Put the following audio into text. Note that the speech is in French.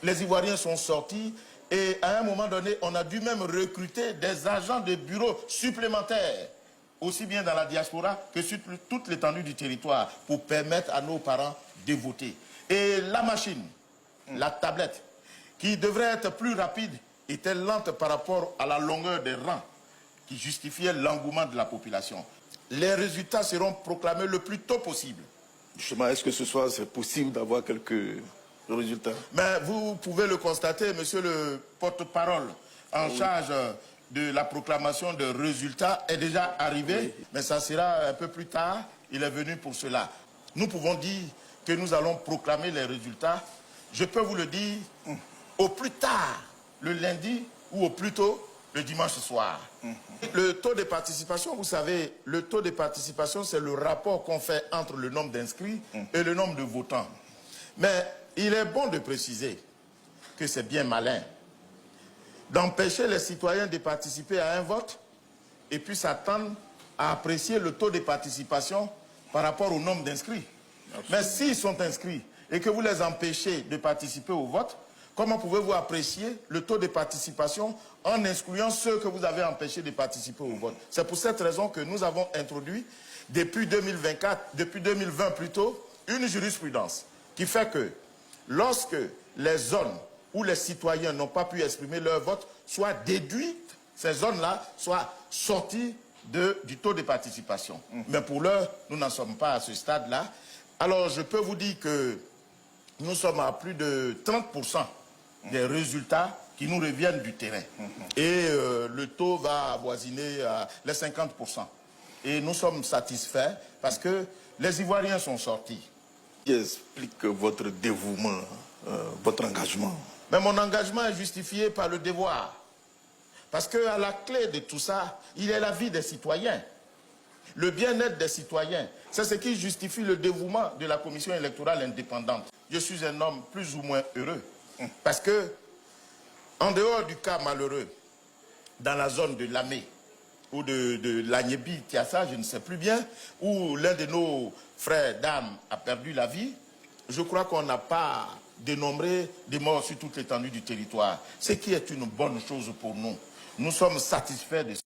les Ivoiriens sont sortis et à un moment donné, on a dû même recruter des agents de bureau supplémentaires, aussi bien dans la diaspora que sur toute l'étendue du territoire, pour permettre à nos parents de voter. Et la machine, la tablette, qui devrait être plus rapide, était lente par rapport à la longueur des rangs qui justifiait l'engouement de la population. Les résultats seront proclamés le plus tôt possible. Justement, est-ce que ce soir, c'est possible d'avoir quelques résultats? Mais vous pouvez le constater, monsieur le porte-parole en charge de la proclamation de résultats est déjà arrivé, mais ça sera un peu plus tard. Il est venu pour cela. Nous pouvons dire que nous allons proclamer les résultats. Je peux vous le dire au plus tard, le lundi ou au plus tôt, le dimanche soir. Le taux de participation, vous savez, le taux de participation, c'est le rapport qu'on fait entre le nombre d'inscrits et le nombre de votants. Mais il est bon de préciser que c'est bien malin d'empêcher les citoyens de participer à un vote et puis s'attendre à apprécier le taux de participation par rapport au nombre d'inscrits. Mais s'ils sont inscrits et que vous les empêchez de participer au vote, comment pouvez-vous apprécier le taux de participation en excluant ceux que vous avez empêchés de participer au vote? C'est pour cette raison que nous avons introduit, depuis 2024, depuis 2020 plutôt, une jurisprudence qui fait que lorsque les zones où les citoyens n'ont pas pu exprimer leur vote soient déduites, ces zones-là soient sorties du taux de participation. Mais pour l'heure, nous n'en sommes pas à ce stade-là. Alors, je peux vous dire que nous sommes à plus de 30% des résultats qui nous reviennent du terrain. Et le taux va avoisiner les 50%. Et nous sommes satisfaits parce que les Ivoiriens sont sortis. Qui explique votre dévouement, votre engagement? Mais mon engagement est justifié par le devoir. Parce qu'à la clé de tout ça, il y a la vie des citoyens. Le bien-être des citoyens, c'est ce qui justifie le dévouement de la commission électorale indépendante. Je suis un homme plus ou moins heureux. Parce que, en dehors du cas malheureux, dans la zone de Lamé, ou de l'Agnébi, Tiassa, je ne sais plus bien, où l'un de nos frères d'âme a perdu la vie, je crois qu'on n'a pas dénombré des morts sur toute l'étendue du territoire. Ce qui est une bonne chose pour nous. Nous sommes satisfaits de ça.